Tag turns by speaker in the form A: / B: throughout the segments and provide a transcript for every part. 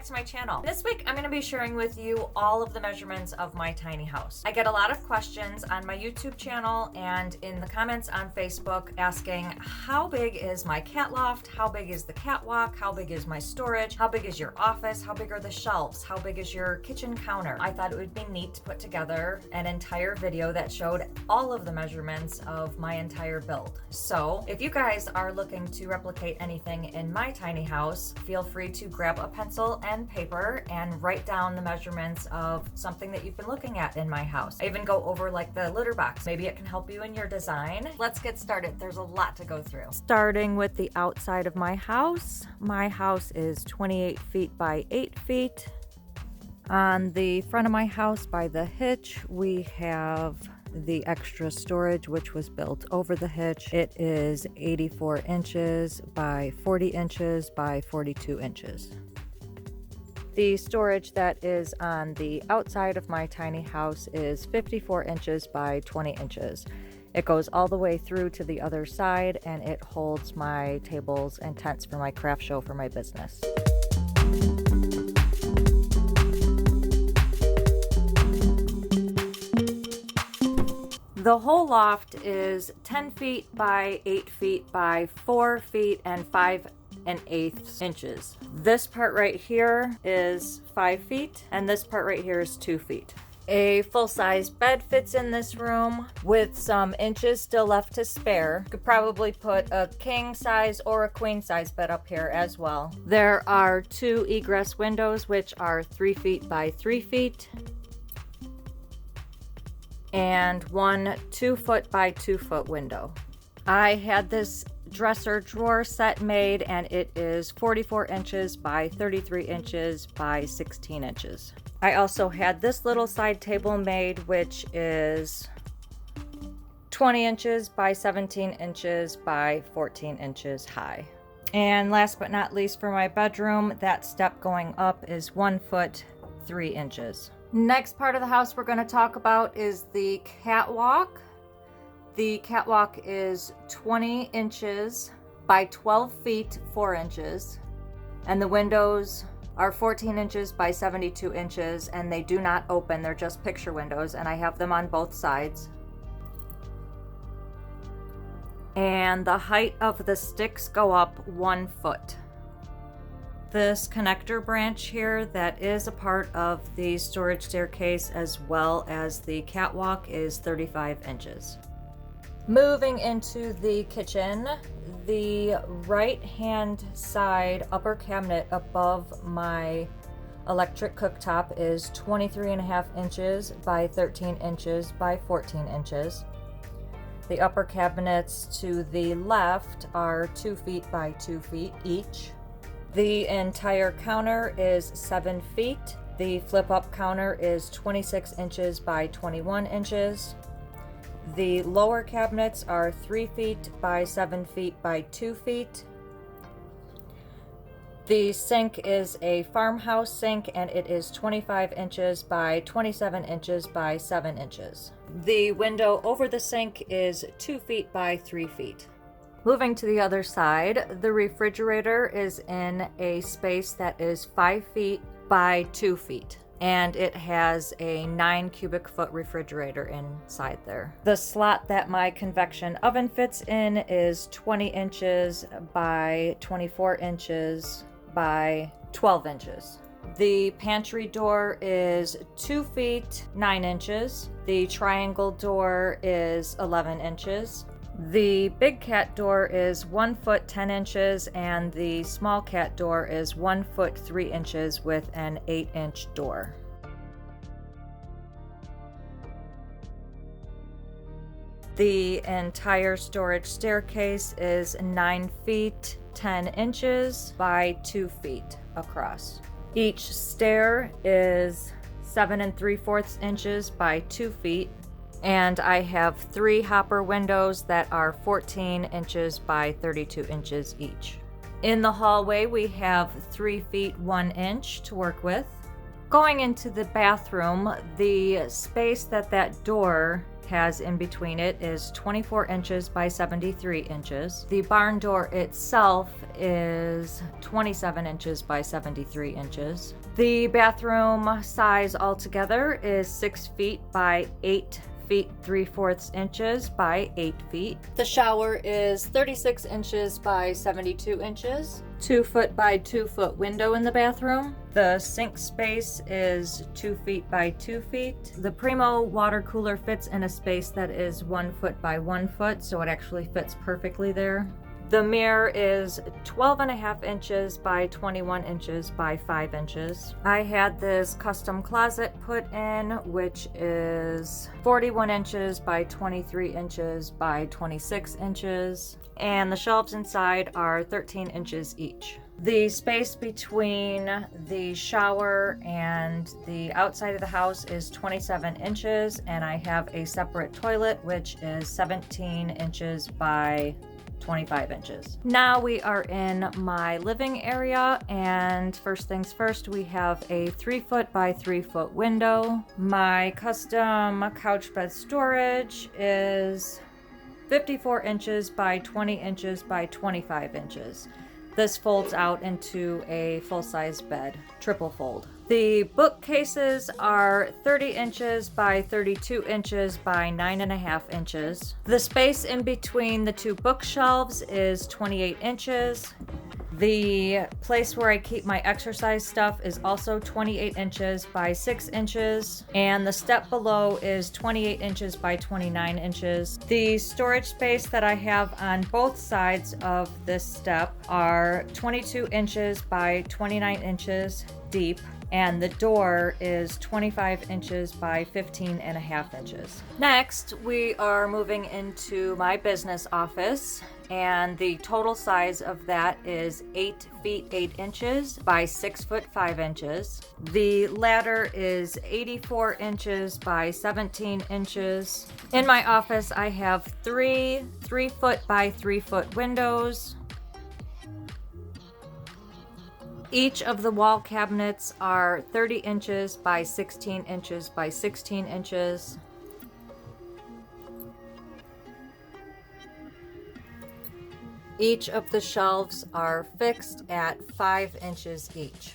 A: to my channel. This week I'm going to be sharing with you all of the measurements of my tiny house. I get a lot of questions on my YouTube channel and in the comments on Facebook asking how big is my cat loft, how big is the catwalk, how big is my storage, how big is your office, how big are the shelves, how big is your kitchen counter. I thought it would be neat to put together an entire video that showed all of the measurements of my entire build. So if you guys are looking to replicate anything in my tiny house, feel free to grab a pencil and paper and write down the measurements of something that you've been looking at in my house. I even go over like the litter box. Maybe it can help you in your design. Let's get started. There's a lot to go through. Starting with the outside of my house is 28 feet by 8 feet. On the front of my house by the hitch, we have the extra storage, which was built over the hitch. It is 84 inches by 40 inches by 42 inches. The storage that is on the outside of my tiny house is 54 inches by 20 inches. It goes all the way through to the other side and it holds my tables and tents for my craft show for my business. The whole loft is 10 feet by 8 feet by 4 feet and 5/8 inches. This part right here is 5 feet and this part right here is 2 feet. A full-size bed fits in this room with some inches still left to spare. Could probably put a king size or a queen size bed up here as well. There are 2 egress windows which are 3 feet by 3 feet. And one 2 foot by 2 foot window. I had this dresser drawer set made and it is 44 inches by 33 inches by 16 inches. I also had this little side table made which is 20 inches by 17 inches by 14 inches high. And last but not least, for my bedroom, that step going up is 1 foot 3 inches. Next part of the house we're going to talk about is the catwalk. The catwalk is 20 inches by 12 feet 4 inches, and the windows are 14 inches by 72 inches, and they do not open. They're just picture windows, and I have them on both sides. And the height of the sticks go up 1 foot. This connector branch here that is a part of the storage staircase as well as the catwalk is 35 inches. Moving into the kitchen, the right hand side upper cabinet above my electric cooktop is 23.5 inches by 13 inches by 14 inches. The upper cabinets to the left are 2 feet by 2 feet each. The entire counter is 7 feet. The flip-up counter is 26 inches by 21 inches. The lower cabinets are 3 feet by 7 feet by 2 feet. The sink is a farmhouse sink and it is 25 inches by 27 inches by 7 inches. The window over the sink is 2 feet by 3 feet. Moving to the other side, the refrigerator is in a space that is 5 feet by 2 feet, and it has a 9 cubic foot refrigerator inside there. The slot that my convection oven fits in is 20 inches by 24 inches by 12 inches. The pantry door is 2 feet 9 inches. The triangle door is 11 inches. The big cat door is 1 foot 10 inches and the small cat door is 1 foot 3 inches with an 8-inch door. The entire storage staircase is 9 feet 10 inches by 2 feet across. Each stair is 7 3/4 inches by 2 feet. And I have 3 hopper windows that are 14 inches by 32 inches each. In the hallway, we have 3 feet 1 inch to work with. Going into the bathroom, the space that door has in between it is 24 inches by 73 inches. The barn door itself is 27 inches by 73 inches. The bathroom size altogether is 6 feet by 8 feet 3/4 inches by 8 feet. The shower is 36 inches by 72 inches. 2 foot by 2 foot window in the bathroom. The sink space is 2 feet by 2 feet. The Primo water cooler fits in a space that is 1 foot by 1 foot, so it actually fits perfectly there. The mirror is 12.5 inches by 21 inches by 5 inches. I had this custom closet put in, which is 41 inches by 23 inches by 26 inches. And the shelves inside are 13 inches each. The space between the shower and the outside of the house is 27 inches, and I have a separate toilet, which is 17 inches by 25 inches. Now we are in my living area, and first things first, we have a 3 foot by 3 foot window. My custom couch bed storage is 54 inches by 20 inches by 25 inches. This folds out into a full-size bed, triple fold. The bookcases are 30 inches by 32 inches by 9.5 inches. The space in between the two bookshelves is 28 inches. The place where I keep my exercise stuff is also 28 inches by 6 inches, and the step below is 28 inches by 29 inches. The storage space that I have on both sides of this step are 22 inches by 29 inches deep, and the door is 25 inches by 15.5 inches. Next, we are moving into my business office, and the total size of that is 8 feet 8 inches by 6 foot 5 inches. The ladder is 84 inches by 17 inches. In my office, I have three 3 foot by 3 foot windows. Each of the wall cabinets are 30 inches by 16 inches by 16 inches. Each of the shelves are fixed at 5 inches each.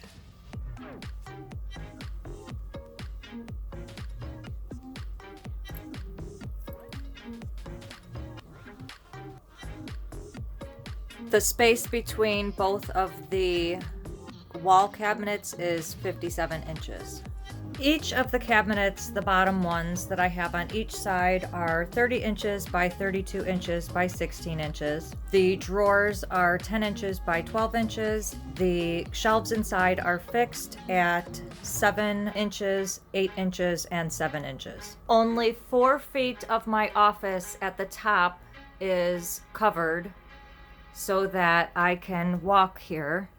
A: The space between both of the wall cabinets is 57 inches. Each of the cabinets, the bottom ones that I have on each side, are 30 inches by 32 inches by 16 inches. The drawers are 10 inches by 12 inches. The shelves inside are fixed at 7 inches, 8 inches, and 7 inches. Only 4 feet of my office at the top is covered so that I can walk here.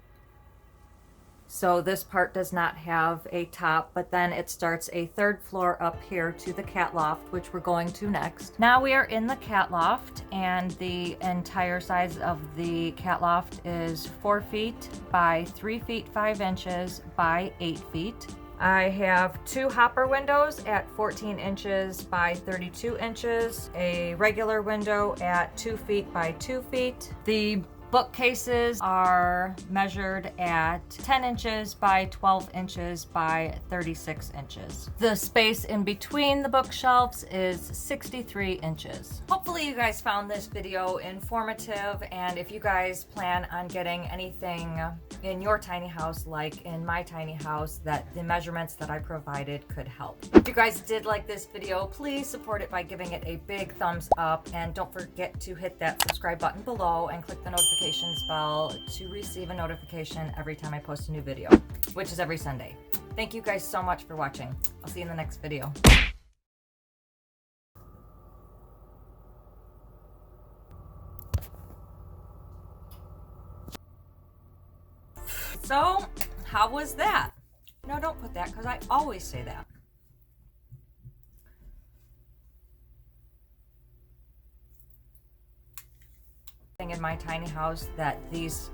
A: So this part does not have a top, but then it starts a 3rd floor up here to the cat loft, which we're going to next. Now we are in the cat loft, and the entire size of the cat loft is 4 feet by 3 feet 5 inches by 8 feet. I have 2 hopper windows at 14 inches by 32 inches, a regular window at 2 feet by 2 feet. The bookcases are measured at 10 inches by 12 inches by 36 inches. The space in between the bookshelves is 63 inches. Hopefully you guys found this video informative, and if you guys plan on getting anything in your tiny house like in my tiny house, that the measurements that I provided could help. If you guys did like this video, please support it by giving it a big thumbs up, and don't forget to hit that subscribe button below and click the notifications bell to receive a notification every time I post a new video, which is every Sunday. Thank you guys so much for watching. I'll see you in the next video. So, how was that? No, don't put that, because I always say that. In my tiny house that these